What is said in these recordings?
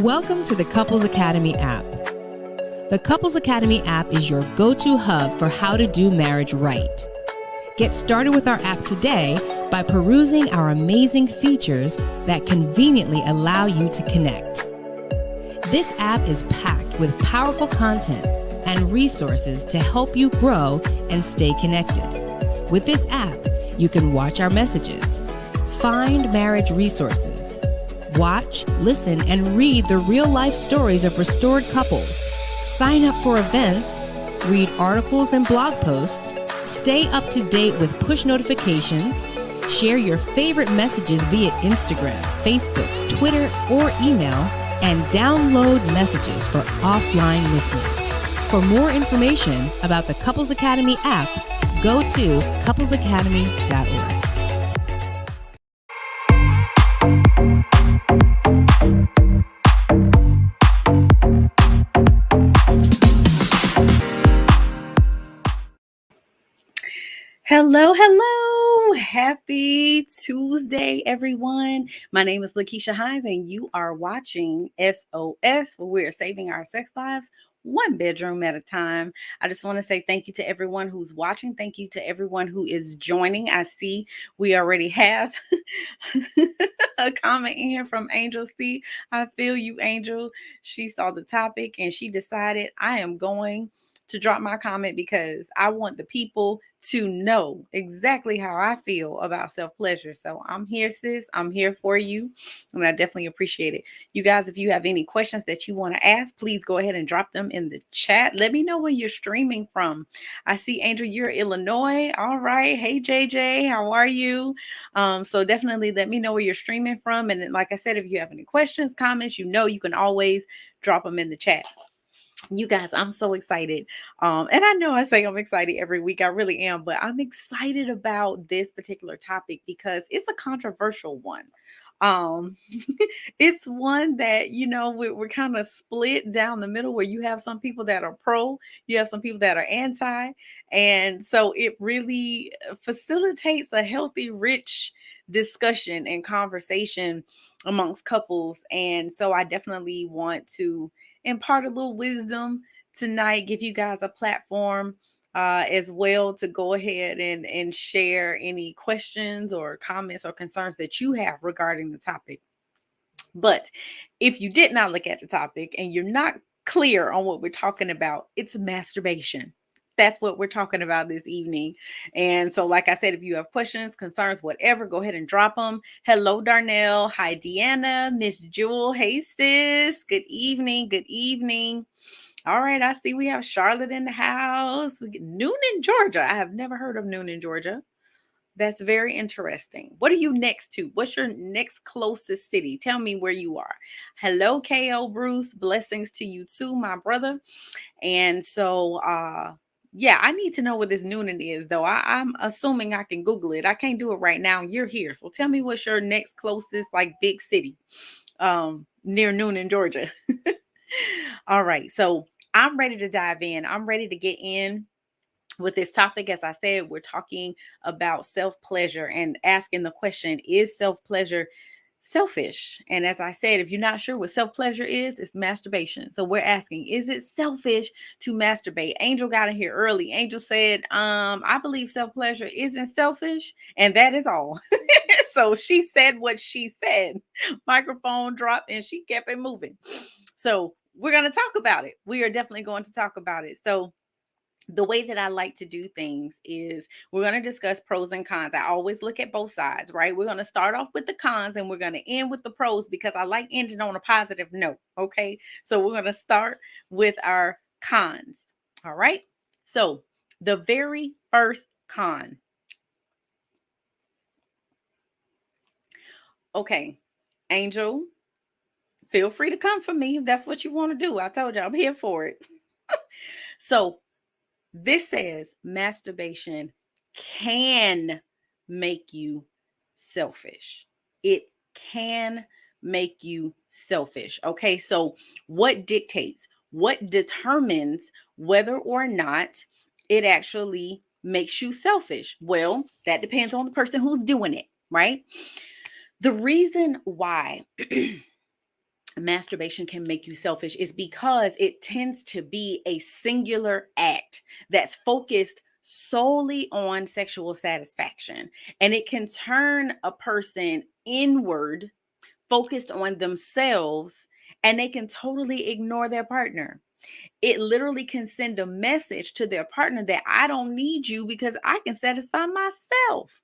Welcome to the Couples Academy app. The Couples Academy app is your go-to hub for how to do marriage right. Get started with our app today by perusing our amazing features that conveniently allow you to connect. This app is packed with powerful content and resources to help you grow and stay connected. With this app, you can watch our messages, find marriage resources, watch, listen, and read the real-life stories of restored couples, sign up for events, read articles and blog posts, stay up to date with push notifications, share your favorite messages via Instagram, Facebook, Twitter, or email, and download messages for offline listening. For more information about the Couples Academy app, go to couplesacademy.org. Hello. Happy Tuesday, everyone. My name is Lakeisha Hines, and you are watching SOS, where we're saving our sex lives one bedroom at a time. I just want to say thank you to everyone who's watching. Thank you to everyone who is joining. I see we already have a comment in here from Angel C. I feel you, Angel. She saw the topic and she decided I am going to drop my comment because I want the people to know exactly how I feel about self-pleasure. So I'm here, sis. I'm here for you, and I definitely appreciate it. You guys, if you have any questions that you want to ask, please go ahead and drop them in the chat. Let me know where you're streaming from. I see, Angel, you're Illinois. All right. Hey, JJ, how are you? So definitely let me know where you're streaming from. And like I said, if you have any questions, comments, you can always drop them in the chat. You guys, I'm so excited. And I know I say I'm excited every week. I really am, but I'm excited about this particular topic because it's a controversial one. Um, it's one that, we're kind of split down the middle where you have some people that are pro, you have some people that are anti. And so it really facilitates a healthy, rich discussion and conversation amongst couples. And so I definitely want to impart a little wisdom tonight, give you guys a platform as well to go ahead and share any questions or comments or concerns that you have regarding the topic. But if you did not look at the topic and you're not clear on what we're talking about, it's masturbation. That's what we're talking about this evening. And so, like I said, if you have questions, concerns, whatever, go ahead and drop them. Hello, Darnell. Hi, Deanna. Miss Jewel. Hey, sis. Good evening. Good evening. All right. I see we have Charlotte in the house. We get Noonan, Georgia. I have never heard of Noonan, Georgia. That's very interesting. What are you next to? What's your next closest city? Tell me where you are. Hello, KO Bruce. Blessings to you too, my brother. And so, yeah, I need to know what this Noonan is, though. I'm assuming I can Google it. I can't do it right now. You're here. So tell me what's your next closest, like, big city near Noonan, Georgia. All right. So I'm ready to dive in. I'm ready to get in with this topic. As I said, we're talking about self-pleasure and asking the question, is self-pleasure selfish? And as I said, if you're not sure what self-pleasure is, it's masturbation. So we're asking, is it selfish to masturbate? Angel got in here early. Angel said, I believe self-pleasure isn't selfish, and that is all. So she said what she said. Microphone dropped and she kept it moving. So we're going to talk about it. We are definitely going to talk about it. So the way that I like to do things is we're going to discuss pros and cons. I always look at both sides, right? We're going to start off with the cons and we're going to end with the pros because I like ending on a positive note. Okay. So we're going to start with our cons. All right. So the very first con. Okay. Angel, feel free to come for me if that's what you want to do. I told you I'm here for it. So this says masturbation can make you selfish. It can make you selfish. Okay, so what dictates, what determines whether or not it actually makes you selfish? Well, that depends on the person who's doing it, right? The reason why masturbation can make you selfish is because it tends to be a singular act that's focused solely on sexual satisfaction. And it can turn a person inward, focused on themselves, and they can totally ignore their partner. It literally can send a message to their partner that I don't need you because I can satisfy myself.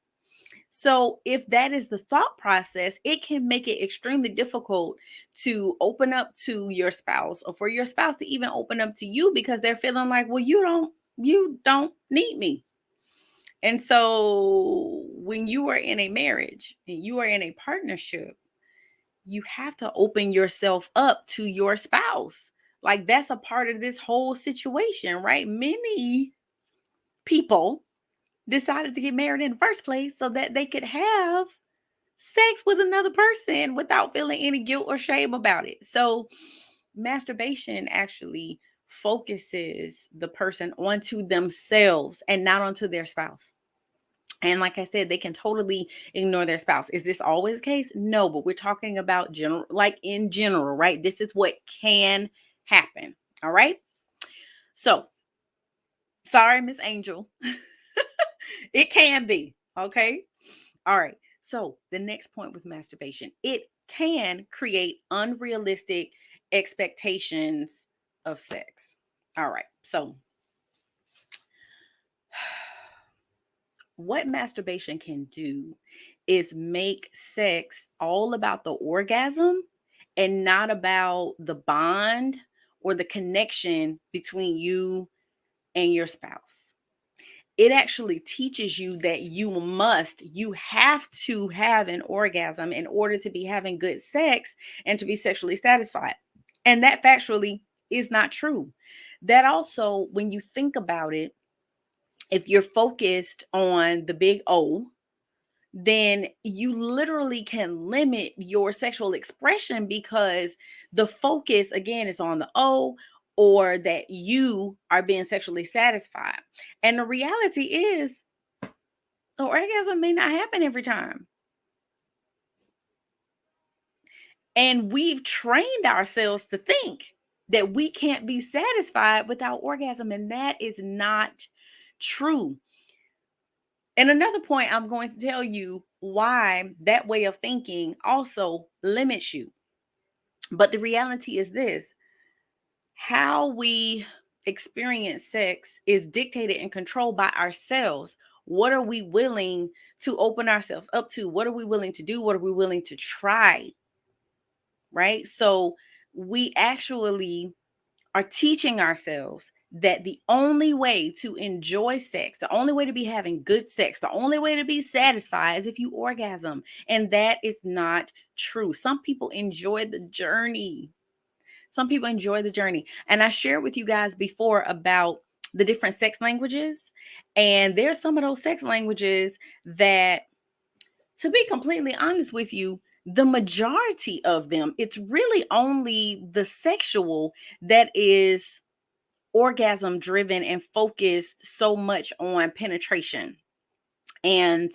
So, if that is the thought process, it can make it extremely difficult to open up to your spouse, or for your spouse to even open up to you, because they're feeling like, well, you don't need me. And so, when you are in a marriage and you are in a partnership, you have to open yourself up to your spouse. Like, that's a part of this whole situation, right? Many people decided to get married in the first place so that they could have sex with another person without feeling any guilt or shame about it. So, masturbation actually focuses the person onto themselves and not onto their spouse. And like I said, they can totally ignore their spouse. Is this always the case? No, but we're talking about general, like in general, right? This is what can happen. All right. So, sorry, Miss Angel. It can be. Okay. All right. So, the next point with masturbation, it can create unrealistic expectations of sex. All right. So, what masturbation can do is make sex all about the orgasm and not about the bond or the connection between you and your spouse. It actually teaches you that you have to have an orgasm in order to be having good sex and to be sexually satisfied. And that factually is not true. That also, when you think about it, if you're focused on the big O, then you literally can limit your sexual expression because the focus again is on the O, or that you are being sexually satisfied. And the reality is the orgasm may not happen every time. And we've trained ourselves to think that we can't be satisfied without orgasm, and that is not true. And another point, I'm going to tell you why that way of thinking also limits you. But the reality is this: how we experience sex is dictated and controlled by ourselves. What are we willing to open ourselves up to? What are we willing to do? What are we willing to try? Right? So we actually are teaching ourselves that the only way to enjoy sex, the only way to be having good sex, the only way to be satisfied is if you orgasm. And that is not true. Some people enjoy the journey. Some people enjoy the journey. And I shared with you guys before about the different sex languages. And there's some of those sex languages that, to be completely honest with you, the majority of them, it's really only the sexual that is orgasm driven and focused so much on penetration and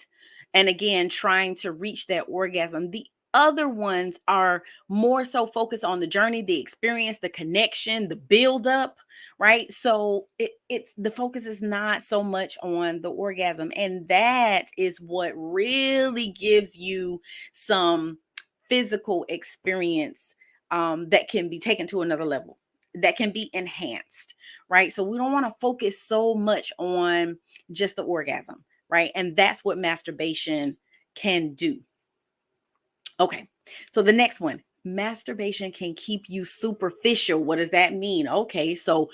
again trying to reach that orgasm. The other ones are more so focused on the journey, the experience, the connection, the build up, right? So it's the focus is not so much on the orgasm, and that is what really gives you some physical experience that can be taken to another level, that can be enhanced, right? So we don't want to focus so much on just the orgasm, right? And that's what masturbation can do. Okay, so the next one, masturbation can keep you superficial. What does that mean? Okay, so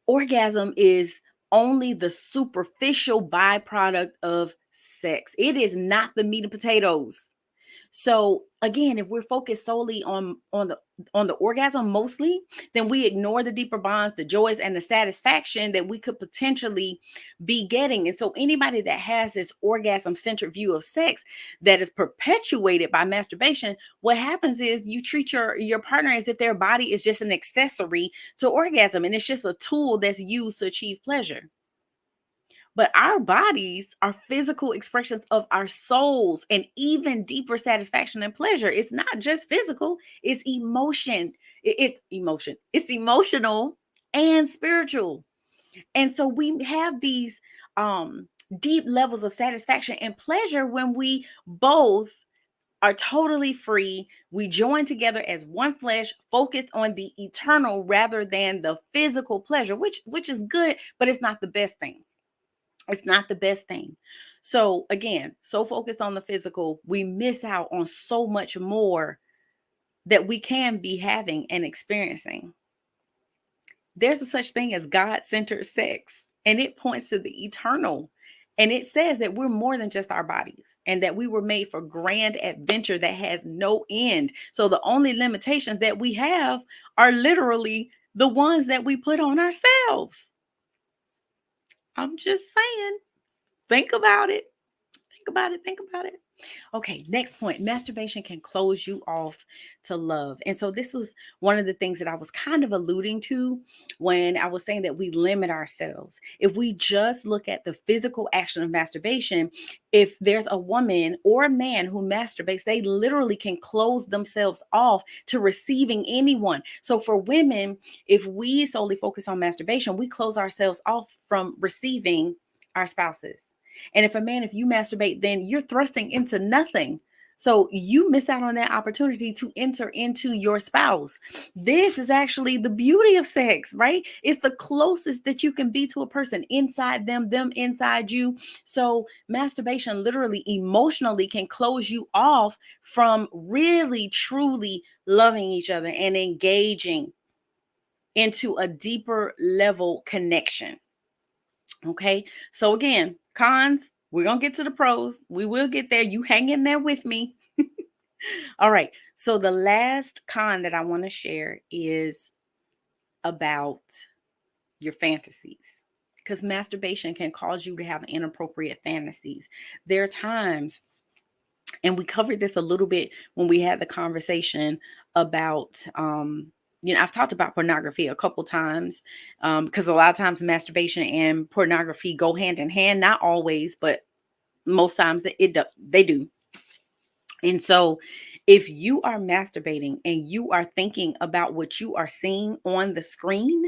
orgasm is only the superficial byproduct of sex. It is not the meat and potatoes. So again, if we're focused solely on the orgasm mostly, then we ignore the deeper bonds, the joys, and the satisfaction that we could potentially be getting. And so anybody that has this orgasm-centered view of sex that is perpetuated by masturbation, what happens is you treat your partner as if their body is just an accessory to orgasm, and it's just a tool that's used to achieve pleasure. But our bodies are physical expressions of our souls and even deeper satisfaction and pleasure. It's not just physical, it's emotion. It's emotion. It's emotional and spiritual. And so we have these deep levels of satisfaction and pleasure when we both are totally free. We join together as one flesh, focused on the eternal rather than the physical pleasure, which is good, but it's not the best thing. It's not the best thing. So again, so focused on the physical, we miss out on so much more that we can be having and experiencing. There's a such thing as God-centered sex, and it points to the eternal. And it says that we're more than just our bodies and that we were made for grand adventure that has no end. So the only limitations that we have are literally the ones that we put on ourselves. I'm just saying, think about it. Think about it. Think about it. Okay, next point. Masturbation can close you off to love. And so this was one of the things that I was kind of alluding to when I was saying that we limit ourselves. If we just look at the physical action of masturbation, if there's a woman or a man who masturbates, they literally can close themselves off to receiving anyone. So for women, if we solely focus on masturbation, we close ourselves off from receiving our spouses. And if you masturbate, then you're thrusting into nothing. So you miss out on that opportunity to enter into your spouse. This is actually the beauty of sex, right? It's the closest that you can be to a person, inside them inside you. So masturbation literally emotionally can close you off from really, truly loving each other and engaging into a deeper level connection. Okay, so again, cons, we're going to get to the pros. We will get there. You hang in there with me. All right, so the last con that I want to share is about your fantasies, because masturbation can cause you to have inappropriate fantasies. There are times, and we covered this a little bit when we had the conversation about I've talked about pornography a couple times because a lot of times masturbation and pornography go hand in hand. Not always, but most times they do. And so if you are masturbating and you are thinking about what you are seeing on the screen,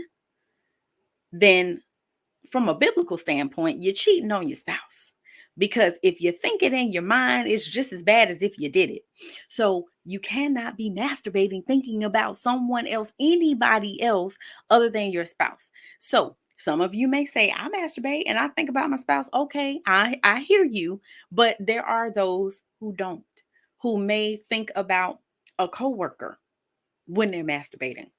then from a biblical standpoint, you're cheating on your spouse. Because if you think it in your mind, it's just as bad as if you did it. So you cannot be masturbating thinking about someone else, anybody else other than your spouse. So some of you may say, I masturbate and I think about my spouse. Okay, I hear you. But there are those who don't, who may think about a coworker when they're masturbating.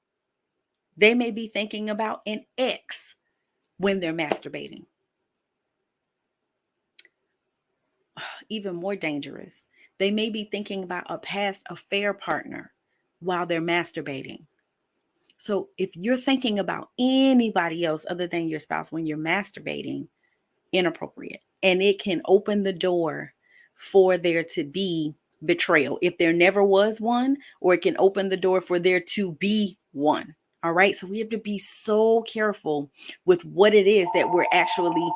They may be thinking about an ex when they're masturbating. Even more dangerous, they may be thinking about a past affair partner while they're masturbating. So if you're thinking about anybody else other than your spouse when you're masturbating, inappropriate. And it can open the door for there to be betrayal if there never was one, or it can open the door for there to be one. All right. So we have to be so careful with what it is that we're actually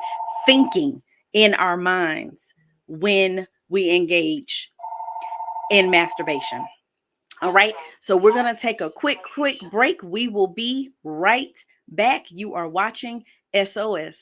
thinking in our minds when we engage in masturbation. All right. So we're going to take a quick break. We will be right back. You are watching SOS.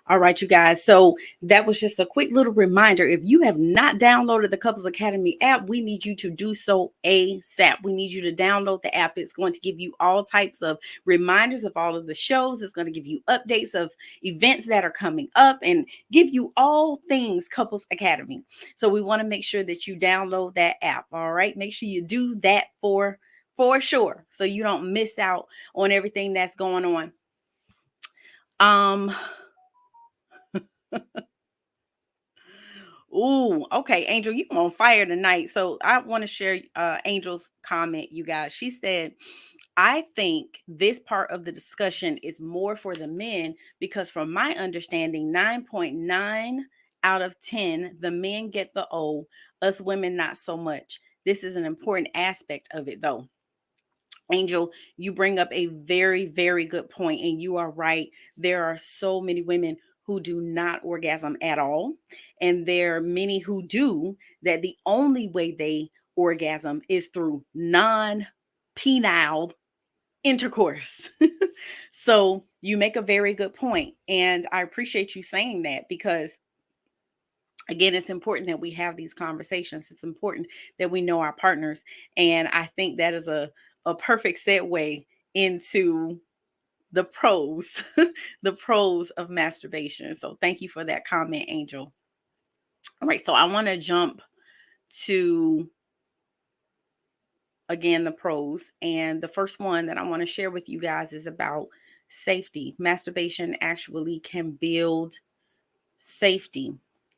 All right, you guys. So that was just a quick little reminder. If you have not downloaded the Couples Academy app, we need you to do so ASAP. We need you to download the app. It's going to give you all types of reminders of all of the shows. It's going to give you updates of events that are coming up and give you all things Couples Academy. So we want to make sure that you download that app. All right. Make sure you do that for sure, so you don't miss out on everything that's going on. Ooh, okay, Angel, you on fire tonight. So I want to share Angel's comment, you guys. She said, I think this part of the discussion is more for the men because from my understanding, 9.9 out of 10, the men get the O, us women not so much. This is an important aspect of it though. Angel, you bring up a very, very good point, and you are right. There are so many women who do not orgasm at all, and there are many who do, that the only way they orgasm is through non-penile intercourse. So you make a very good point, and I appreciate you saying that because again, it's important that we have these conversations. It's important that we know our partners. And I think that is a perfect segue into the pros, the pros of masturbation. So thank you for that comment, Angel. All right. So I want to jump to, again, the pros. And the first one that I want to share with you guys is about safety. Masturbation actually can build safety.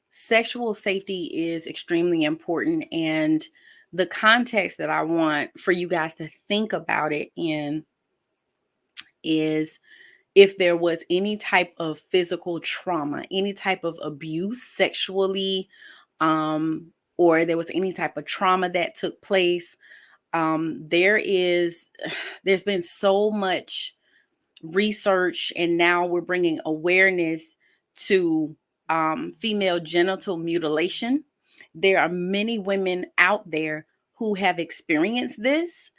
Sexual safety is extremely important. And the context that I want for you guys to think about it in is if there was any type of physical trauma, any type of abuse sexually, or there was any type of trauma that took place. There's been so much research, and now we're bringing awareness to female genital mutilation. There are many women out there who have experienced this,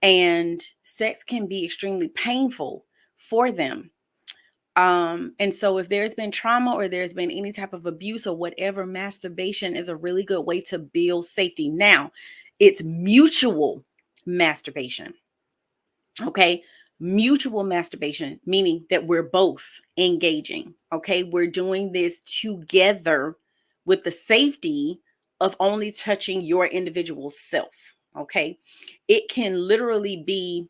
and sex can be extremely painful for them. And so if there's been trauma or there's been any type of abuse or whatever, masturbation is a really good way to build safety. Now, it's mutual masturbation. Okay. Mutual masturbation, meaning that we're both engaging. Okay. We're doing this together with the safety of only touching your individual self. Okay. It can literally be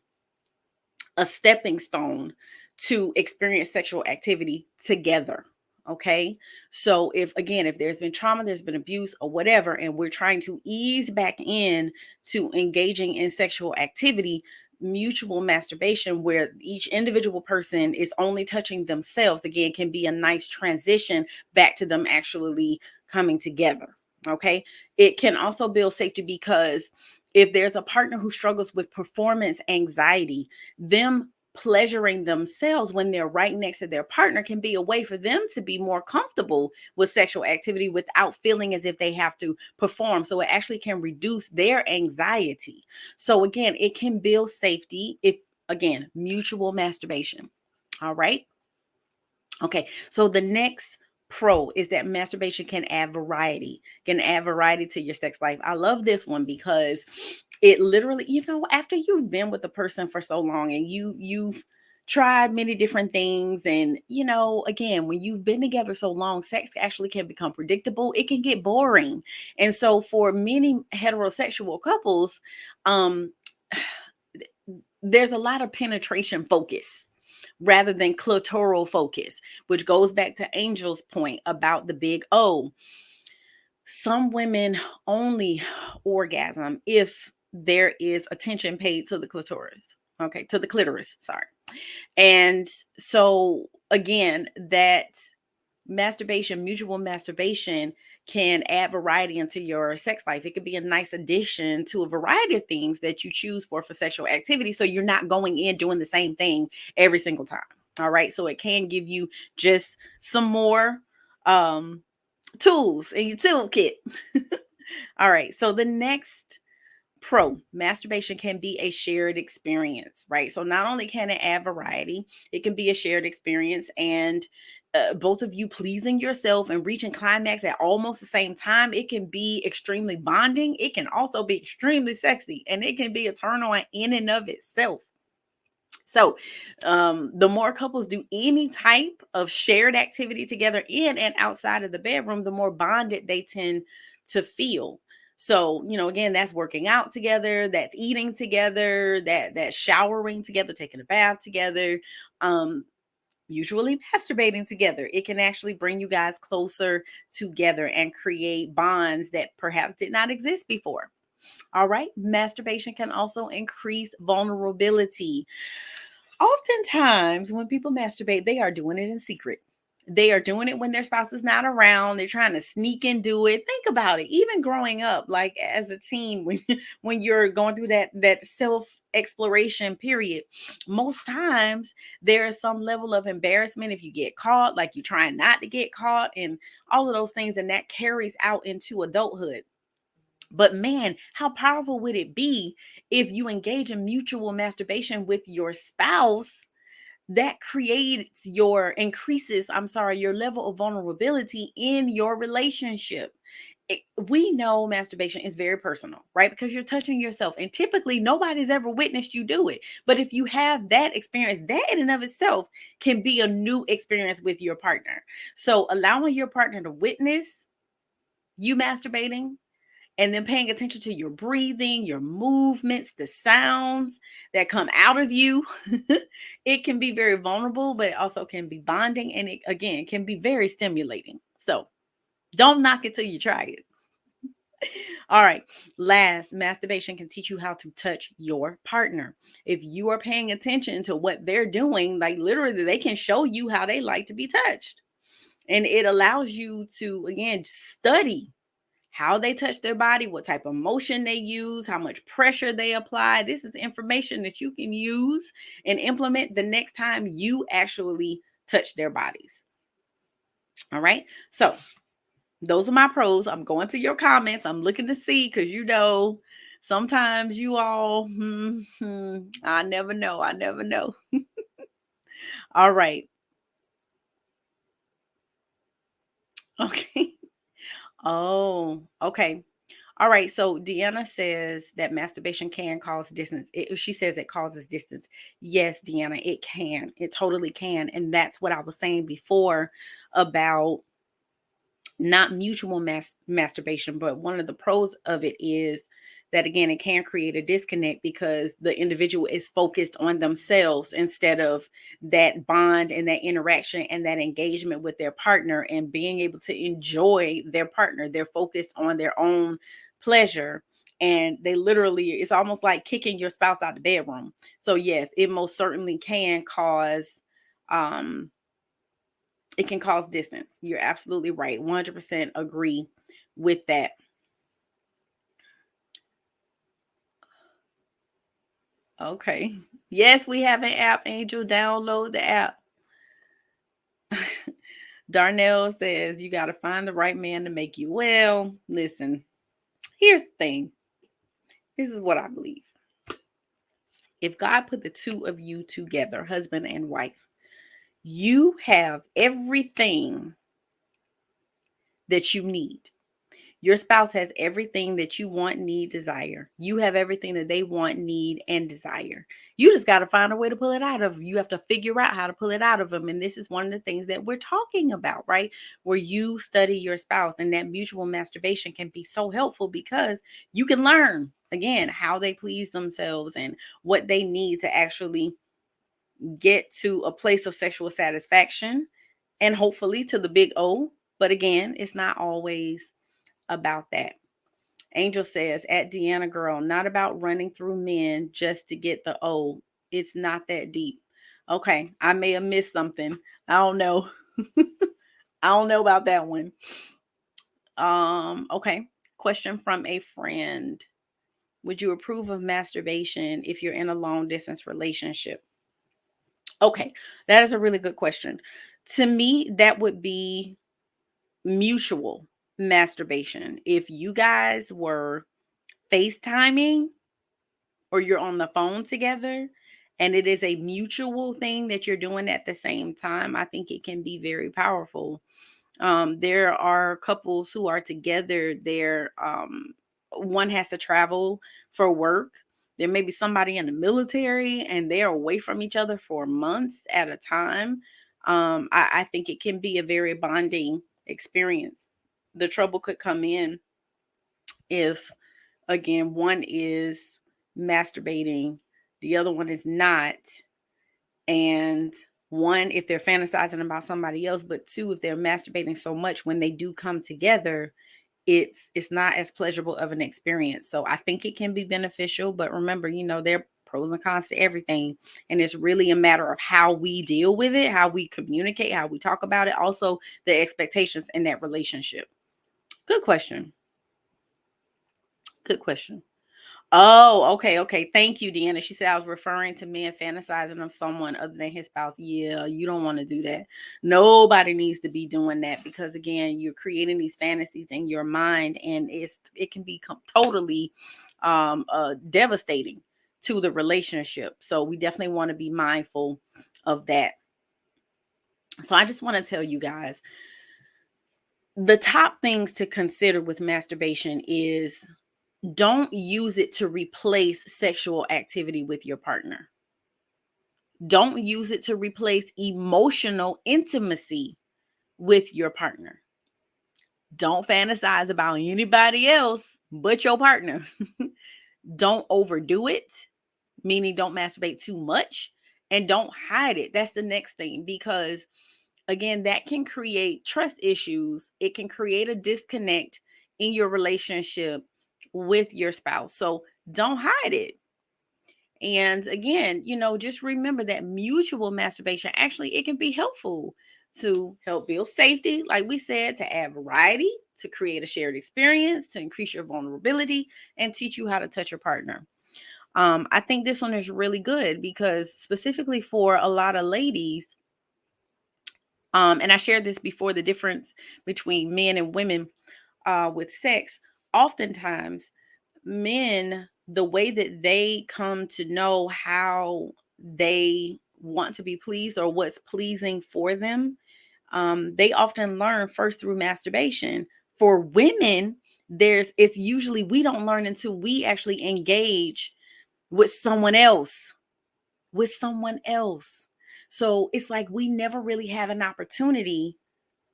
a stepping stone to experience sexual activity together. Okay. So if there's been trauma, there's been abuse or whatever, and we're trying to ease back in to engaging in sexual activity, mutual masturbation, where each individual person is only touching themselves, again, can be a nice transition back to them actually coming together. Okay. It can also build safety because if there's a partner who struggles with performance anxiety, them pleasuring themselves when they're right next to their partner can be a way for them to be more comfortable with sexual activity without feeling as if they have to perform. So it actually can reduce their anxiety. So again, it can build safety if, again, mutual masturbation. All right. Okay. So the next pro is that masturbation can add variety to your sex life. I love this one because it literally, after you've been with a person for so long and you've tried many different things, and again, when you've been together so long, sex actually can become predictable. It can get boring. And so for many heterosexual couples, there's a lot of penetration focus rather than clitoral focus, which goes back to Angel's point about the big O. Some women only orgasm if there is attention paid to the clitoris. Okay, to the clitoris, sorry. And so again, that mutual masturbation can add variety into your sex life. It could be a nice addition to a variety of things that you choose for sexual activity. So you're not going in doing the same thing every single time. All right. So it can give you just some more tools in your toolkit. All right. So the next Masturbation can be a shared experience, right? So not only can it add variety, it can be a shared experience, and both of you pleasing yourself and reaching climax at almost the same time. It can be extremely bonding. It can also be extremely sexy, and it can be a turn on in and of itself. So, the more couples do any type of shared activity together in and outside of the bedroom, the more bonded they tend to feel. So, again, that's working out together, that's eating together, that's showering together, taking a bath together, um, usually masturbating together. It can actually bring you guys closer together and create bonds that perhaps did not exist before. All right. Masturbation can also increase vulnerability. Oftentimes, when people masturbate, they are doing it in secret. They are doing it when their spouse is not around. They're trying to sneak and do it. Think about it. Even growing up, like as a teen, when you're going through that self exploration period, most times there is some level of embarrassment if you get caught, like you're trying not to get caught, and all of those things, and that carries out into adulthood. But man, how powerful would it be if you engage in mutual masturbation with your spouse? That your level of vulnerability in your relationship. We know masturbation is very personal, right? Because you're touching yourself, and typically nobody's ever witnessed you do it. But if you have that experience, that in and of itself can be a new experience with your partner. So allowing your partner to witness you masturbating, and then paying attention to your breathing, your movements, the sounds that come out of you. It can be very vulnerable, but it also can be bonding. And it, again, can be very stimulating. So don't knock it till you try it. All right. Last, masturbation can teach you how to touch your partner. If you are paying attention to what they're doing, like literally, they can show you how they like to be touched. And it allows you to, again, study how they touch their body, what type of motion they use, how much pressure they apply. This is information that you can use and implement the next time you actually touch their bodies. All right. So those are my pros. I'm going to your comments. I'm looking to see, because sometimes you all, I never know. I never know. All right. Okay. Oh, okay. All right. So Deanna says that masturbation can cause distance. She says it causes distance. Yes, Deanna, it can. It totally can. And that's what I was saying before about not mutual masturbation. But one of the pros of it is that, again, it can create a disconnect because the individual is focused on themselves instead of that bond and that interaction and that engagement with their partner and being able to enjoy their partner. They're focused on their own pleasure, and they literally, it's almost like kicking your spouse out of the bedroom. So yes, it most certainly can cause um it can cause distance. You're absolutely right. 100% agree with that. Okay. Yes, we have an app, Angel. Download the app. Darnell says you got to find the right man to make you well. Listen, here's the thing. This is what I believe. If God put the two of you together, husband and wife, you have everything that you need. Your spouse has everything that you want, need, desire. You have everything that they want, need, and desire. You just got to find a way to pull it out of them. You have to figure out how to pull it out of them. And this is one of the things that we're talking about, right? Where you study your spouse, and that mutual masturbation can be so helpful because you can learn, again, how they please themselves and what they need to actually get to a place of sexual satisfaction, and hopefully to the big O. But again, it's not always about that. Angel says, at Deanna Girl, not about running through men just to get the O. It's not that deep. Okay, I may have missed something. I don't know. I don't know about that one. Okay. Question from a friend. Would you approve of masturbation if you're in a long distance relationship? Okay, that is a really good question. To me, that would be mutual masturbation. If you guys were FaceTiming or you're on the phone together and it is a mutual thing that you're doing at the same time, I think it can be very powerful. There are couples who are together. One has to travel for work. There may be somebody in the military and they're away from each other for months at a time. I think it can be a very bonding experience. The trouble could come in if, again, one is masturbating, the other one is not. And one, if they're fantasizing about somebody else, but two, if they're masturbating so much when they do come together, it's not as pleasurable of an experience. So I think it can be beneficial, but remember, there are pros and cons to everything. And it's really a matter of how we deal with it, how we communicate, how we talk about it, also the expectations in that relationship. Good question. Good question. Oh, okay. Thank you, Deanna. She said I was referring to men fantasizing of someone other than his spouse. Yeah, you don't want to do that. Nobody needs to be doing that because, again, you're creating these fantasies in your mind, and it can become totally devastating to the relationship. So we definitely want to be mindful of that. So I just want to tell you guys, the top things to consider with masturbation is, don't use it to replace sexual activity with your partner. Don't use it to replace emotional intimacy with your partner. Don't fantasize about anybody else but your partner. Don't overdo it, meaning don't masturbate too much, and don't hide it. That's the next thing, because again, that can create trust issues. It can create a disconnect in your relationship with your spouse. So don't hide it. And again, just remember that mutual masturbation, actually, it can be helpful to help build safety, like we said, to add variety, to create a shared experience, to increase your vulnerability, and teach you how to touch your partner. I think this one is really good because specifically for a lot of ladies, and I shared this before, the difference between men and women with sex. Oftentimes, men, the way that they come to know how they want to be pleased or what's pleasing for them, they often learn first through masturbation. For women, it's usually we don't learn until we actually engage with someone else. So it's like we never really have an opportunity,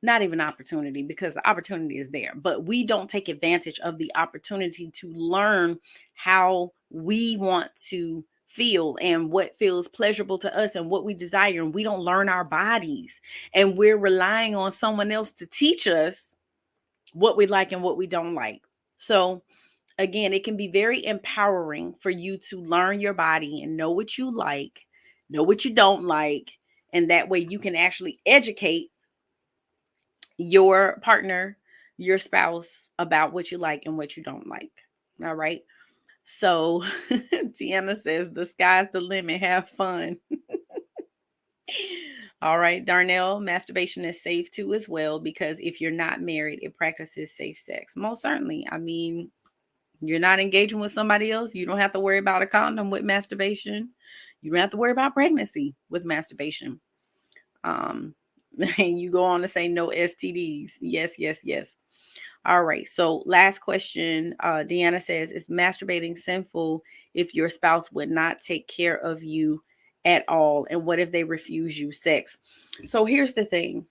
not even opportunity, because the opportunity is there, but we don't take advantage of the opportunity to learn how we want to feel and what feels pleasurable to us and what we desire. And we don't learn our bodies, and we're relying on someone else to teach us what we like and what we don't like. So again, it can be very empowering for you to learn your body and know what you like, know what you don't like. And that way you can actually educate your partner, your spouse, about what you like and what you don't like. All right. So Tiana says, the sky's the limit. Have fun. All right, Darnell, masturbation is safe too as well, because if you're not married, it practices safe sex. Most certainly. I mean, you're not engaging with somebody else. You don't have to worry about a condom with masturbation. You don't have to worry about pregnancy with masturbation. And you go on to say no STDs. Yes. All right. So last question. Deanna says, is masturbating sinful if your spouse would not take care of you at all? And what if they refuse you sex? So here's the thing.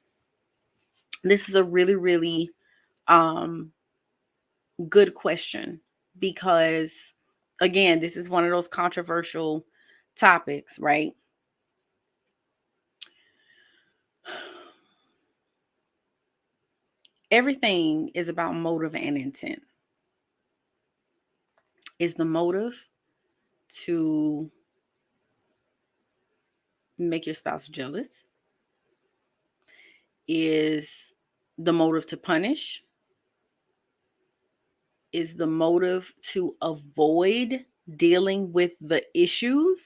This is a really, really good question, because again, this is one of those controversial topics, right? Everything is about motive and intent. Is the motive to make your spouse jealous? Is the motive to punish? Is the motive to avoid dealing with the issues?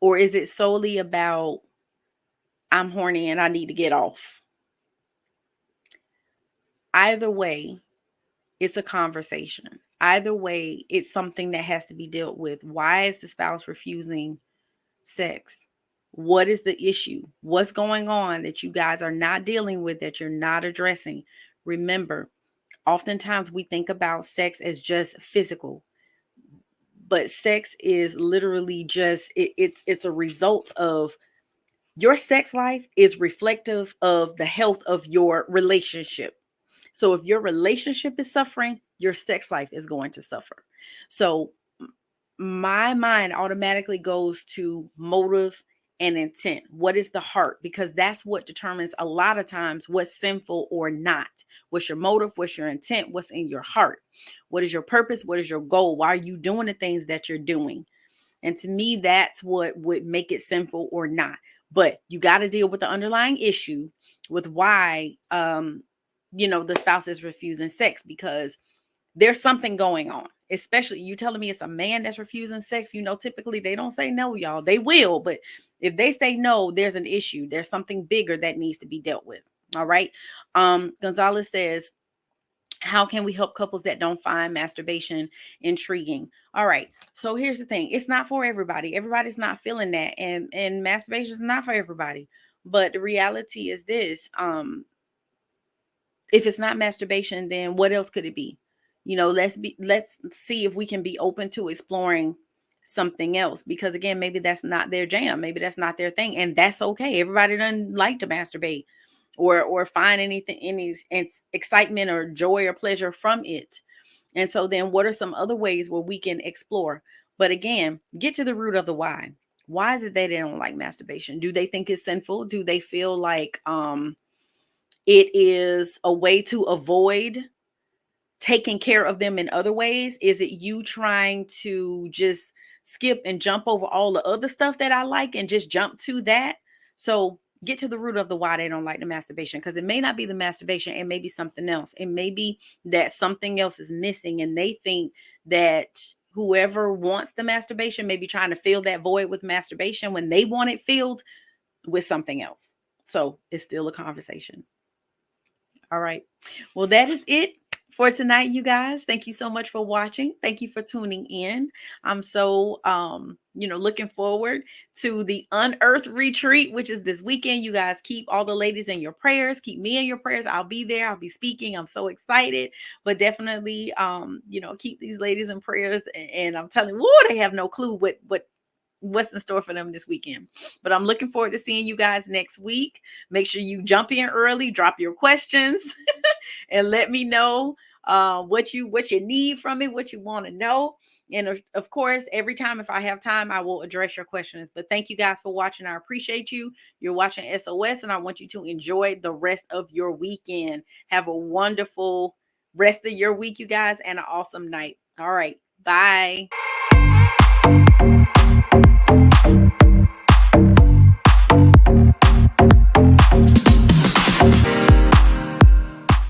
Or is it solely about, I'm horny and I need to get off? Either way, it's a conversation. Either way, it's something that has to be dealt with. Why is the spouse refusing sex? What is the issue? What's going on that you guys are not dealing with, that you're not addressing? Remember, oftentimes we think about sex as just physical, but sex is literally just it's a result of your sex life is reflective of the health of your relationship. So if your relationship is suffering, your sex life is going to suffer. So my mind automatically goes to motive and intent. What is the heart? Because that's what determines a lot of times what's sinful or not. What's your motive? What's your intent? What's in your heart? What is your purpose? What is your goal? Why are you doing the things that you're doing? And to me, that's what would make it sinful or not. But you got to deal with the underlying issue with why, the spouse is refusing sex, because there's something going on. Especially you telling me it's a man that's refusing sex, typically they don't say no, y'all. They will, but if they say no, there's an issue. There's something bigger that needs to be dealt with. All right. Gonzalez says, how can we help couples that don't find masturbation intriguing? All right. So here's the thing. It's not for everybody. Everybody's not feeling that. And masturbation is not for everybody. But the reality is this. If it's not masturbation, then what else could it be? Let's see if we can be open to exploring something else, because again, maybe that's not their jam, maybe that's not their thing, and that's okay. Everybody doesn't like to masturbate or find any excitement or joy or pleasure from it. And so then what are some other ways where we can explore? But again, get to the root of the why. Why is it they don't like masturbation? Do they think it's sinful? Do they feel like it is a way to avoid taking care of them in other ways? Is it you trying to just skip and jump over all the other stuff that I like and just jump to that? So get to the root of the why they don't like the masturbation, because it may not be the masturbation. It may be something else. It may be that something else is missing and they think that whoever wants the masturbation may be trying to fill that void with masturbation when they want it filled with something else. So it's still a conversation. All right. Well, that is it for tonight, you guys. Thank you so much for watching. Thank you for tuning in. I'm so looking forward to the Unearthed retreat, which is this weekend. You guys keep all the ladies in your prayers. Keep me in your prayers. I'll be there. I'll be speaking. I'm so excited. But definitely keep these ladies in prayers. And I'm telling you, they have no clue what's in store for them this weekend. But I'm looking forward to seeing you guys next week. Make sure you jump in early, drop your questions, and let me know what you need from it, what you want to know. And of course, every time, if I have time, I will address your questions. But thank you guys for watching. I appreciate you. You're watching SOS, and I want you to enjoy the rest of your weekend. Have a wonderful rest of your week, you guys, and an awesome night. All right. Bye.